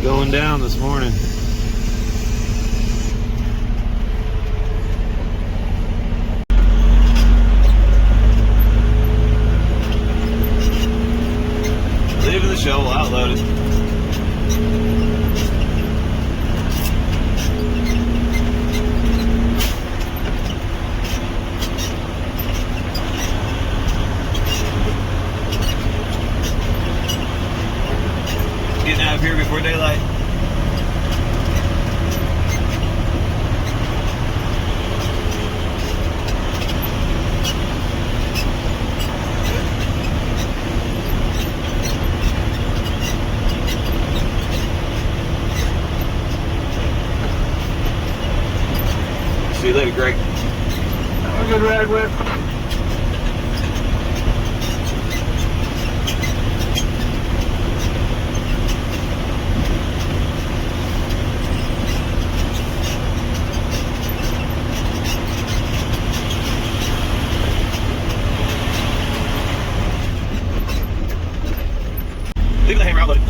going down this morning. Leaving the shovel outloaded. Getting out of here before daylight. See you later, Greg. Have a good ride, Whip. Leave the hammer outloaded.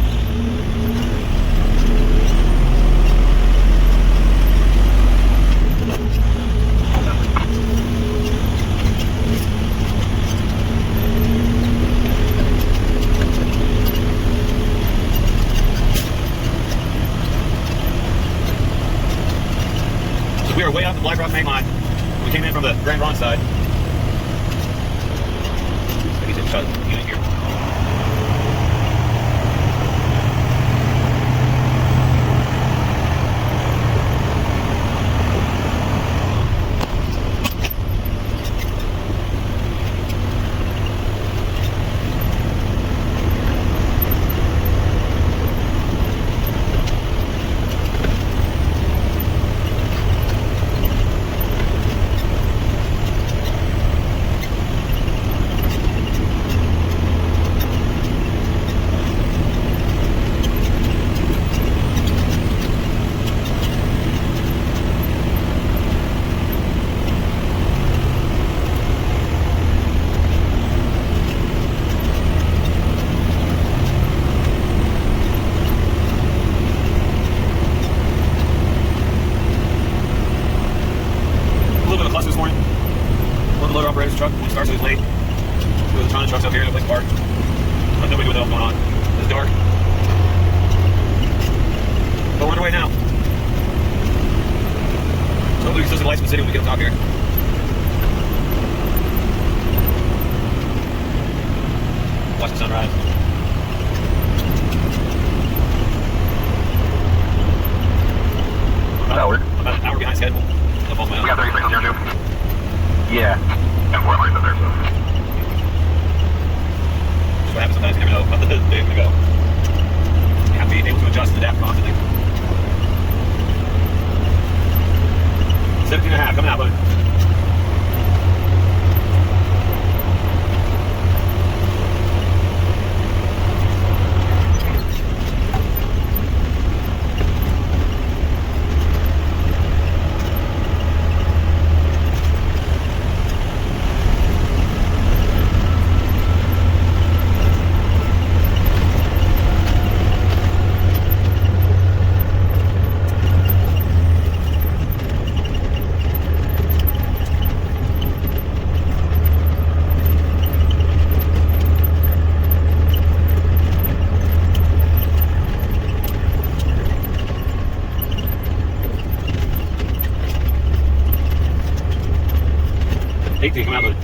So we are way off the Black Rock main line. We came in from the Grand Ronde side. I guess it's shot unit here. This morning. One of the loader operator's truck, when it starts, so he's late. Two of the Ronde trucks up here, no place to park. But nobody would know what's going on. It's dark. But we're underway now. So hopefully we can still see the lights in the city when we get up top here. Watch the sunrise. About an hour behind schedule. We got 30 seconds here, too. Yeah. And 4 lines up there, so. That's what happens sometimes. You never know how the day is going to go. You have to be able to adjust and adapt constantly. 17 and a half, coming out, buddy. Come out, buddy.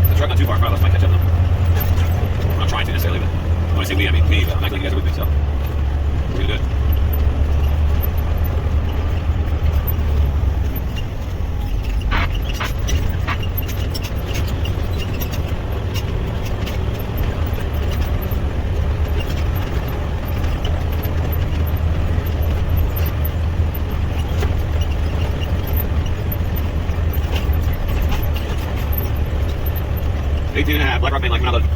The truck not too far in front of us might catch up though. I'm not trying to necessarily, but when I say we, I mean me, but I'm not glad you guys are with me, so we're gonna do it. Black Rock main line, coming out load.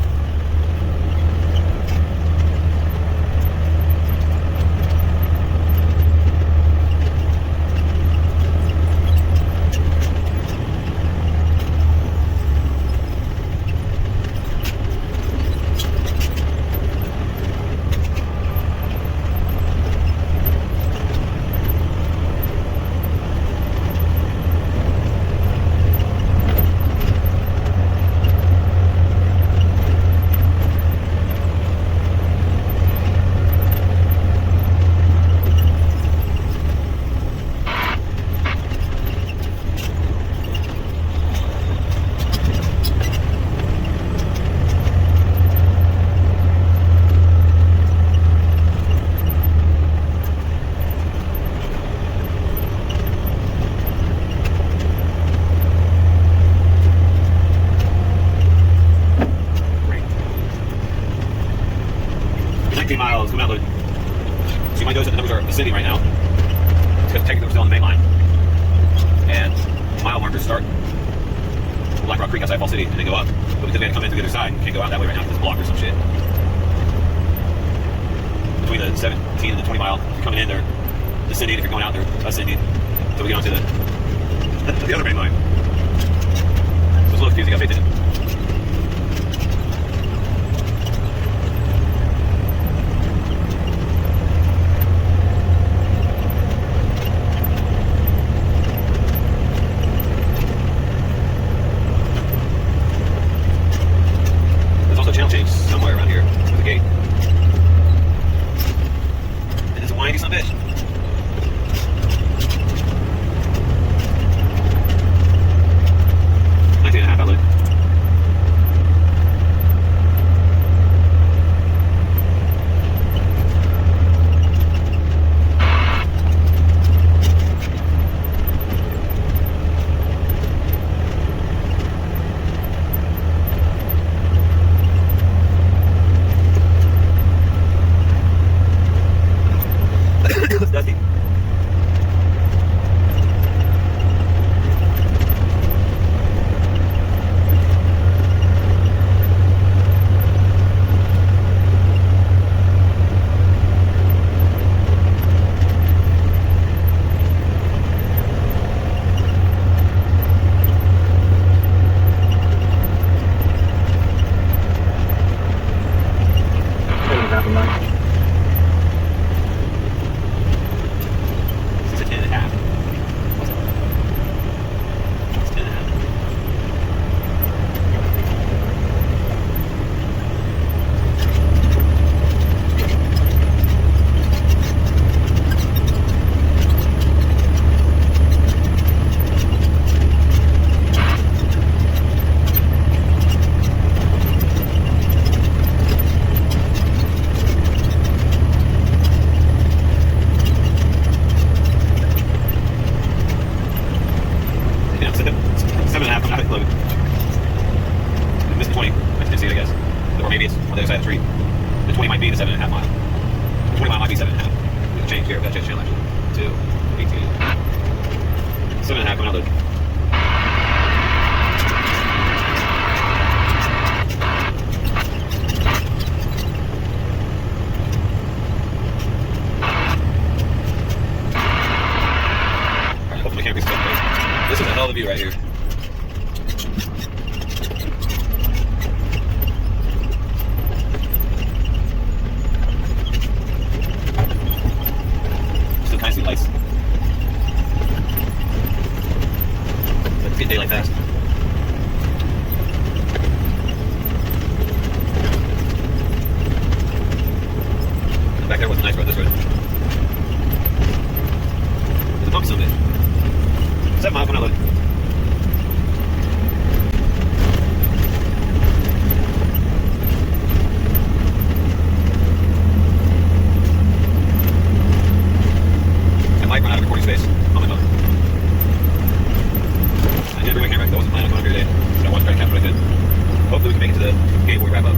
Miles, coming out load. See my numbers are ascending right now. Because technically we're still on the main line. And mile markers start Black Rock Creek outside Fall City and they go up. But because we had to come in through the other side, we can't go out that way right now because it's blocked or some shit. Between the 17 and the 20 mile, if you're coming in, they're descending. If you're going out, they're ascending. So we get onto the other main line. So it's a little confusing, I gotta pay attention. Channel change somewhere around here. There's a gate. And it's a windy son of a bitch. 19.5 outlet. It's dusty. Maybe it's on the other side of the street. The 20 might be the 7.5 mile. The 20 mile might be 7.5. We can change here. We've got to change channel actually. 2, 18. 7.5 coming out load. Alright, hopefully can't be stuck. This is a hell of a view right here. Kind of see lights. Let's get daylight fast. Back there wasn't nice road, this road. There's a bump some bit. 7 miles coming out load. Might run out of recording space on my phone. I did bring my camera because I wasn't planning on coming here today, but I wanted to try to capture what I could. Hopefully we can make it to the gate before we wrap up.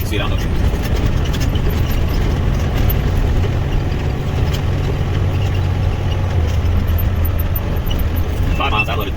can see it. I don't know. 5 miles outloaded.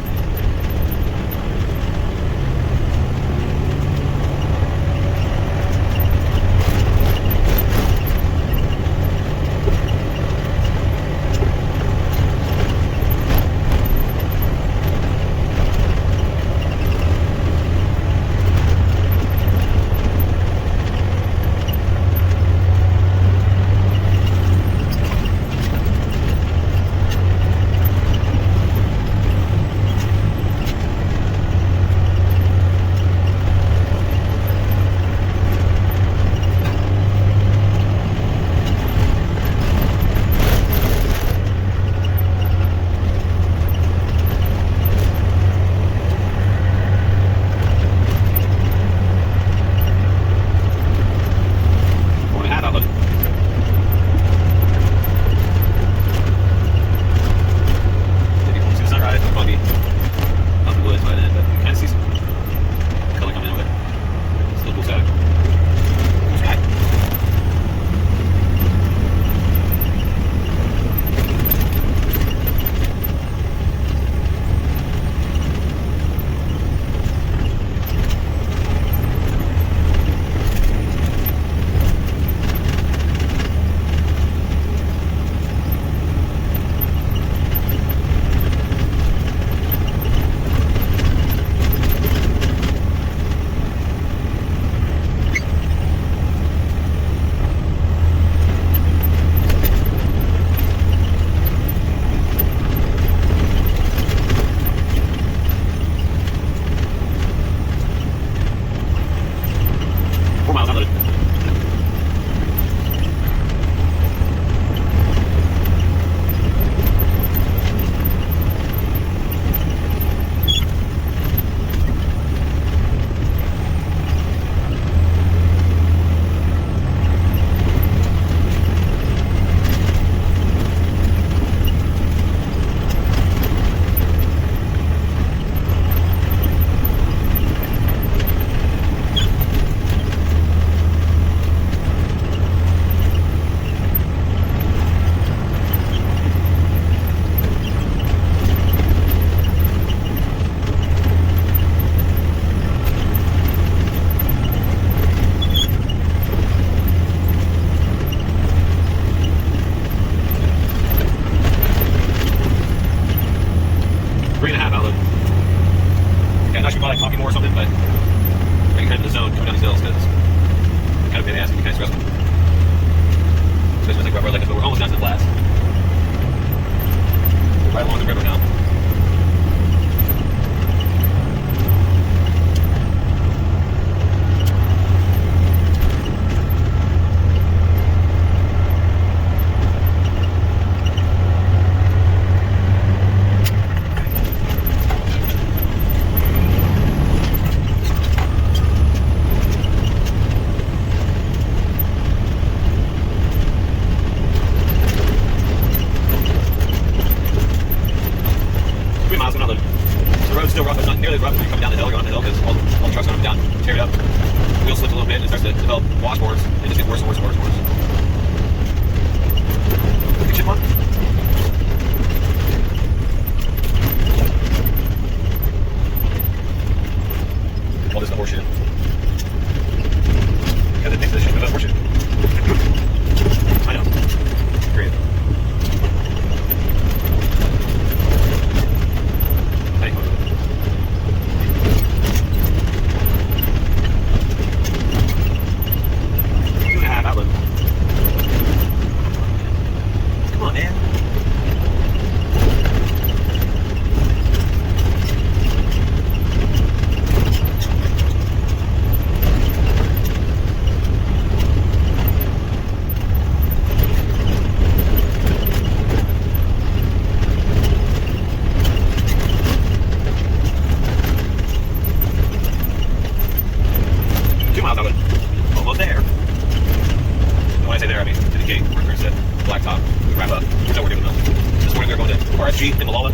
RSG in Molalla.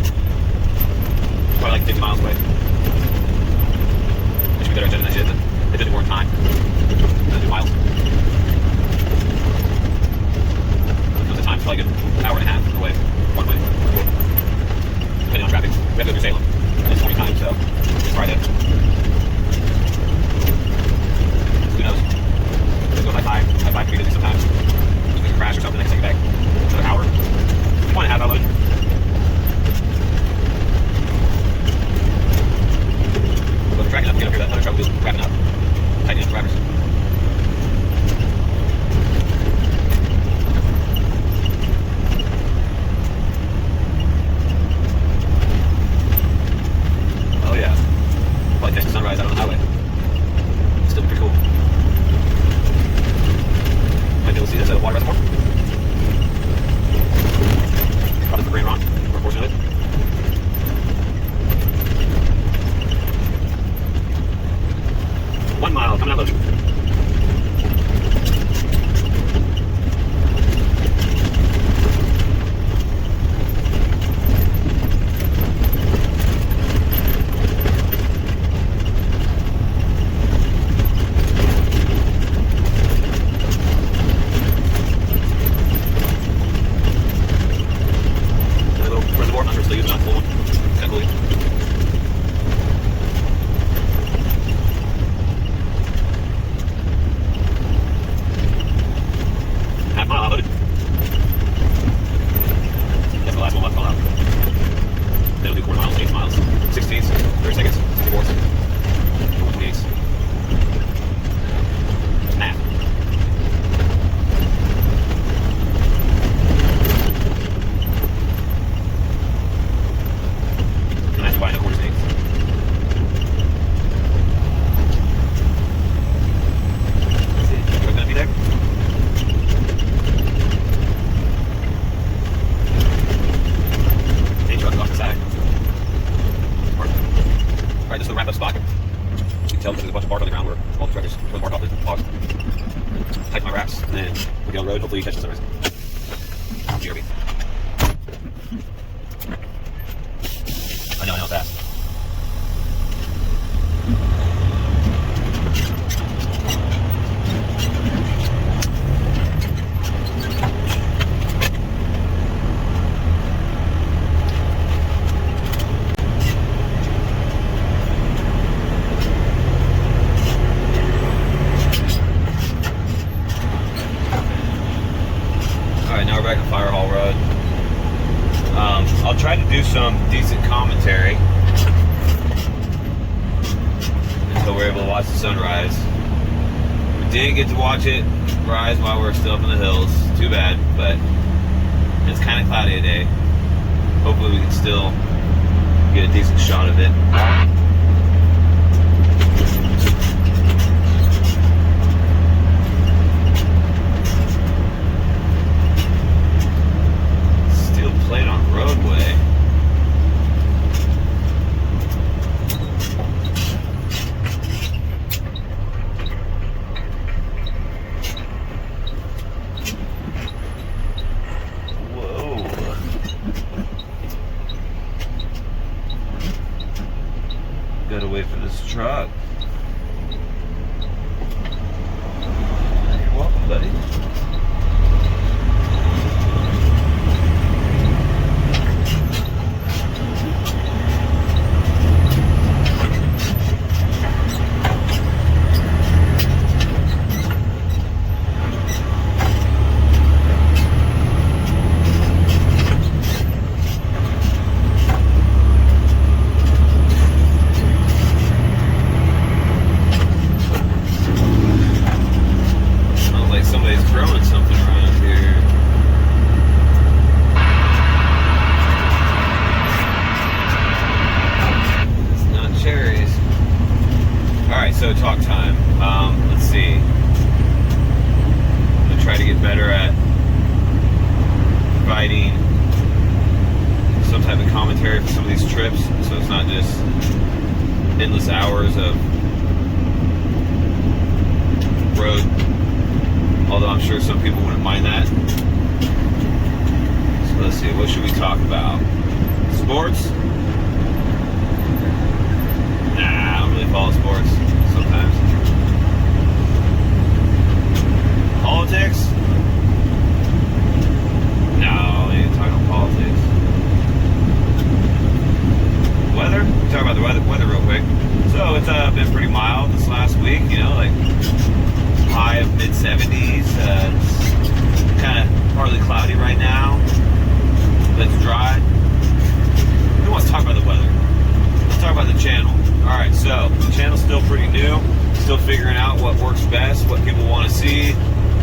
Probably like 50 miles away. It should be better engine than that shit, but they did it more in time than 2 miles. wraps, and then we'll get on the road. Hopefully you catch the sunrise. BRB. I know that. Alright, now we're back on Firehall Road. I'll try to do some decent commentary until we're able to watch the sunrise. We didn't get to watch it rise while we're still up in the hills. Too bad, but it's kind of cloudy today. Hopefully we can still get a decent shot of it. Steel plate on roadway. Gotta wait for this truck. You're welcome, buddy. Somebody's growing something around here. It's not cherries. Alright, so talk time. Let's see. I'm gonna try to get better at providing some type of commentary for some of these trips, so it's not just endless hours of road. Although I'm sure some people wouldn't mind that. So let's see, what should we talk about? Sports? Nah, I don't really follow sports sometimes. Politics? No, we ain't talking about politics. Weather? Talk about the weather real quick. So it's been pretty mild this last week, you know, like high of mid-70s. It's kind of partly cloudy right now, but it's dry. Who wants to talk about the weather? Let's talk about the channel. Alright, so the channel's still pretty new, still figuring out what works best, what people want to see,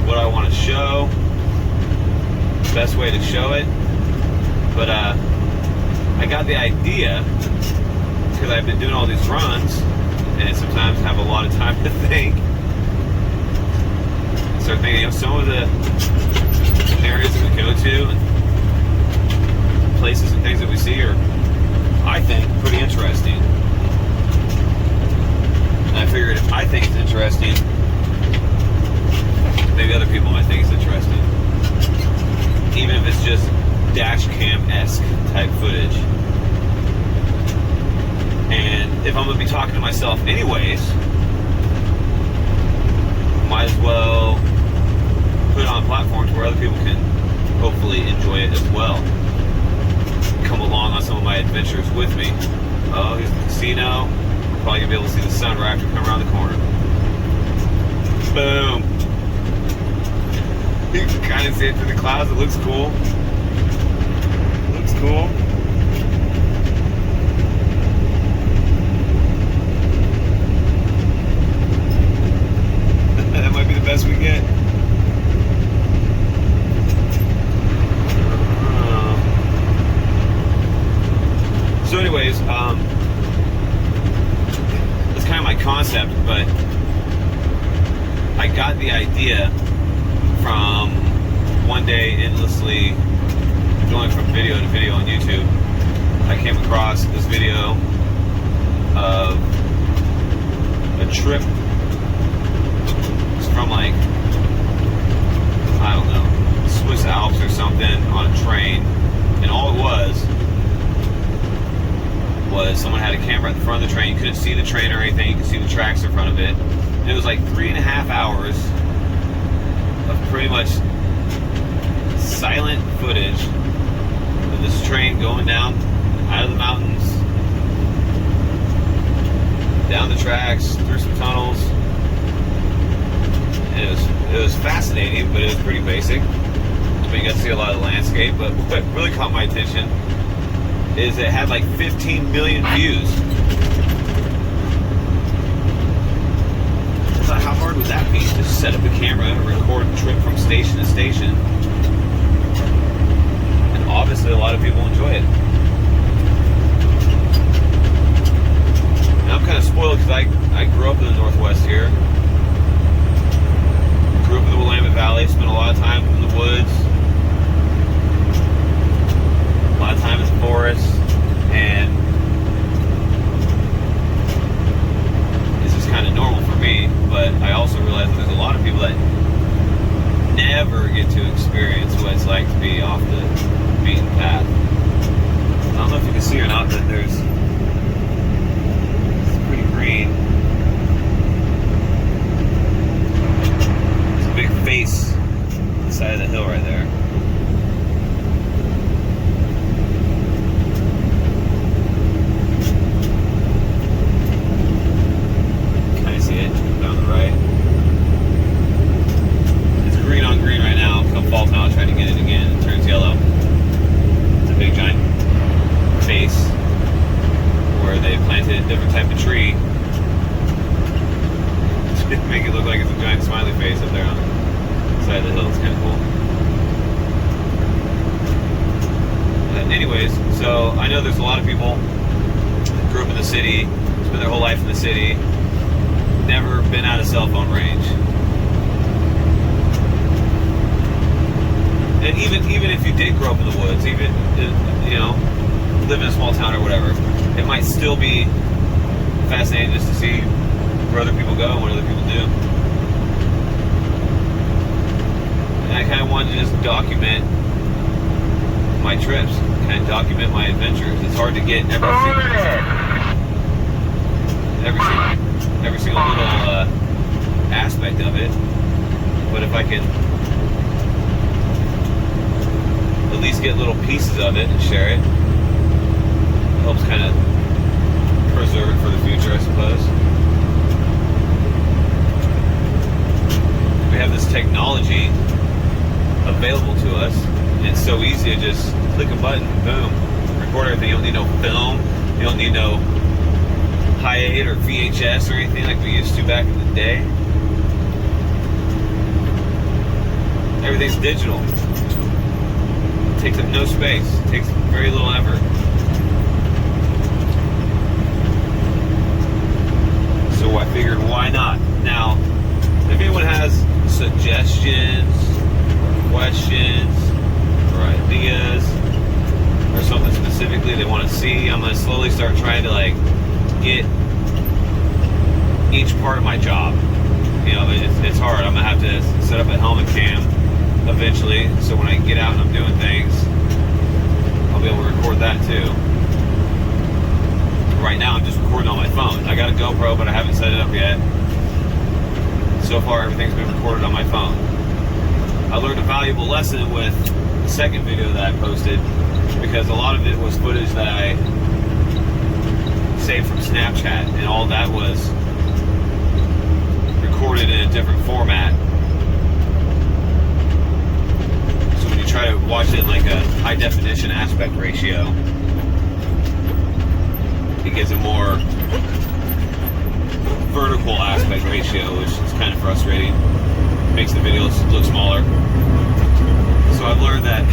what I want to show, best way to show it. But I got the idea because I've been doing all these runs and sometimes have a lot of time to think. Start thinking of some of the areas that we go to and places and things that we see are, I think, pretty interesting. And I figured if I think it's interesting, maybe other people might think it's interesting. Even if it's just dash cam-esque type footage. And if I'm going to be talking to myself anyways, might as well put it on platforms where other people can hopefully enjoy it as well. Come along on some of my adventures with me. Oh, here's the casino. We're probably gonna be able to see the sun right after we come around the corner. Boom. You can kind of see it through the clouds. It looks cool. Looks cool. That might be the best we get. So anyways, that's kind of my concept, but I got the idea from one day endlessly going from video to video on YouTube. I came across this video of a trip. It's from like You couldn't see the train or anything. You could see the tracks in front of it. And it was like 3.5 hours of pretty much silent footage of this train going down out of the mountains, down the tracks, through some tunnels. And it was fascinating, but it was pretty basic. But you got to see a lot of the landscape. But what really caught my attention is it had like 15 million views. I thought, how hard would that be to set up a camera and record a trip from station to station? And obviously a lot of people enjoy it. And I'm kind of spoiled because I grew up in the Northwest here. Grew up in the Willamette Valley, spent a lot of time in the woods, a lot of time in the forest, and this is kind of normal for me, but I also realize that there's a lot of people that never get to experience what it's like to be off the beaten path. I don't know if you can see or not, but it's pretty green. There's a big face on the side of the hill right there. Falls now, trying to get it again. It turns yellow. It's a big giant face where they planted a different type of tree to make it look like it's a giant smiley face up there on the side of the hill. It's kind of cool. But anyways, so I know there's a lot of people that grew up in the city, spent their whole life in the city, never been out of cell phone range. And even if you did grow up in the woods, even, live in a small town or whatever, it might still be fascinating just to see where other people go and what other people do. And I kind of wanted to just document my trips, kind of document my adventures. It's hard to get every single little aspect of it, but if I can at least get little pieces of it and share it, helps kind of preserve it for the future, I suppose. We have this technology available to us, and it's so easy to just click a button, boom, record everything. You don't need no film, you don't need no Hi8 or VHS or anything like we used to back in the day. Everything's digital. Takes up no space, takes very little effort. So I figured, why not? Now, if anyone has suggestions, or questions, or ideas, or something specifically they want to see, I'm going to slowly start trying to get each part of my job. It's hard. I'm going to have to set up a helmet cam eventually, so when I get out and I'm doing things, I'll be able to record that too. Right now I'm just recording on my phone. I got a GoPro, but I haven't set it up yet. So far everything's been recorded on my phone. I learned a valuable lesson with the second video that I posted, because a lot of it was footage that I saved from Snapchat, and all that was recorded in a different format. Try to watch it in like a high definition aspect ratio. It gives a more vertical aspect ratio, which is kind of frustrating. Makes the videos look smaller. So I've learned that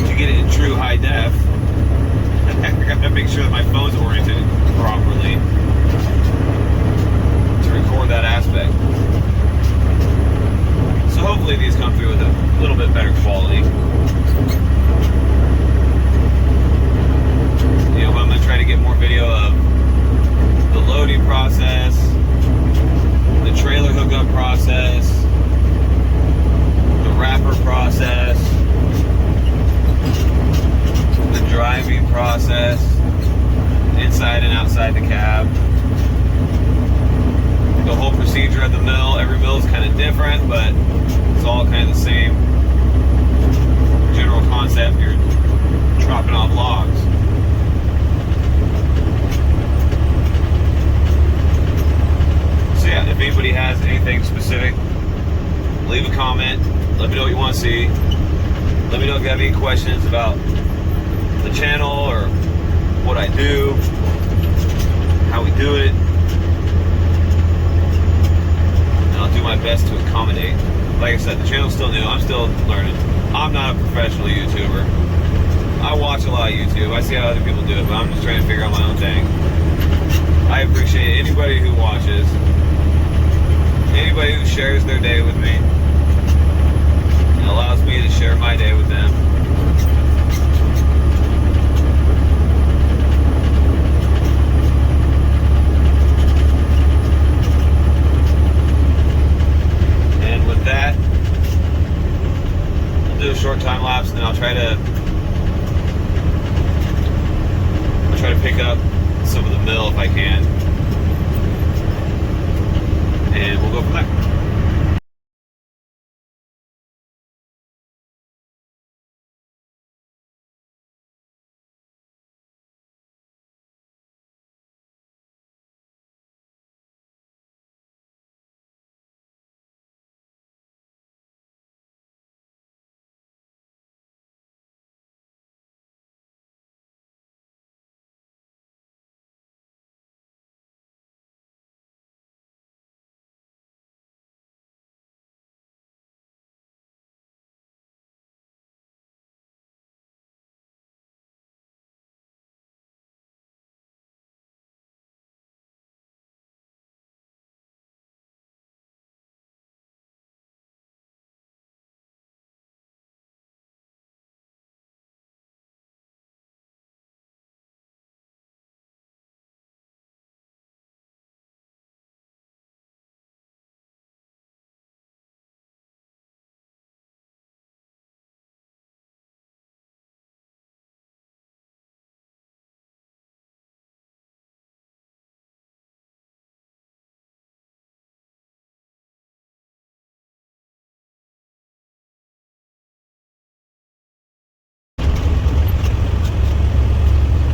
to get it in true high def, I gotta make sure that my phone's oriented properly to record that aspect. So hopefully these come through with a little bit better quality. I'm going to try to get more video of the loading process, the trailer hookup process, the wrapper process, the driving process, inside and different, but it's all kind of the same general concept. You're dropping off logs. So yeah, if anybody has anything specific, leave a comment. Let me know what you want to see. Let me know if you have any questions about the channel or what I do, how we do it. And I'll do my best to accommodate. Like I said, the channel's still new. I'm still learning. I'm not a professional YouTuber. I watch a lot of YouTube. I see how other people do it, but I'm just trying to figure out my own thing. I appreciate anybody who watches, anybody who shares their day with me. It allows me to share my day with them. And with that, I'll do a short time lapse, and then I'll try to pick up some of the mill if I can, and we'll go from there.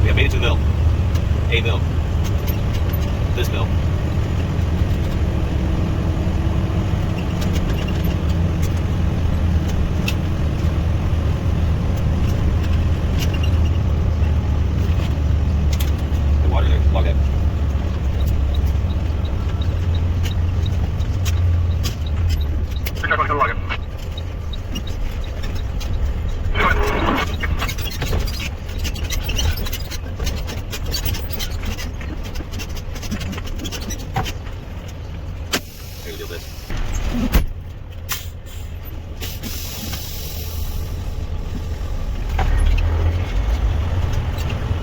I made it to the mill. A mill. This mill. The water there, log that. Pick up on the login.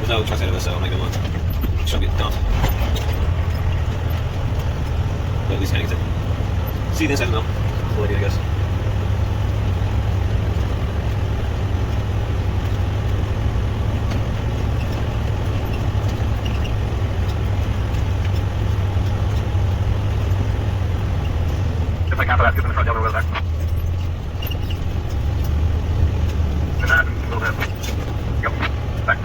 No trust out of this, so I'll make it one. She'll get dumped. But at least hangs it. See this side of the mill. Cool idea, I guess. Just like half of that scoop in the front, the other wheel back. And that, a little bit. Yep. Back.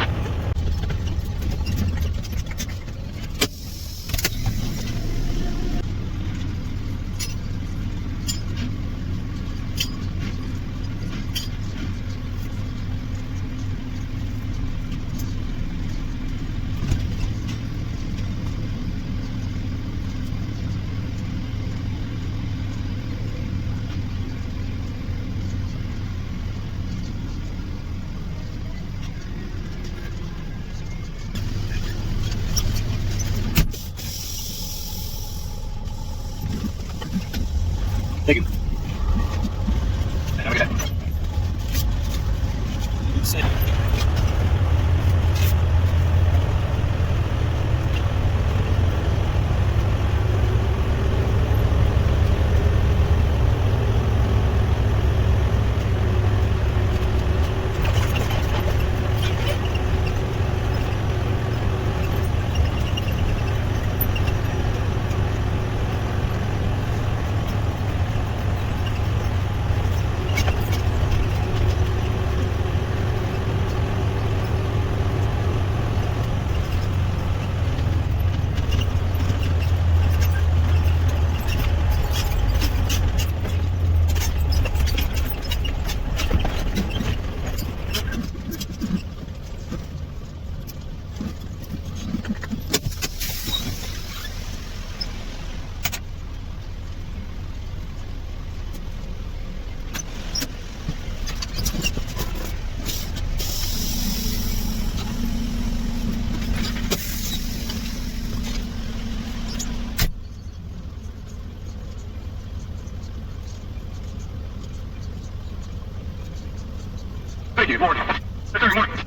Thank you. And have a good day. Thank you, Morgan. Yes, sir, Morgan.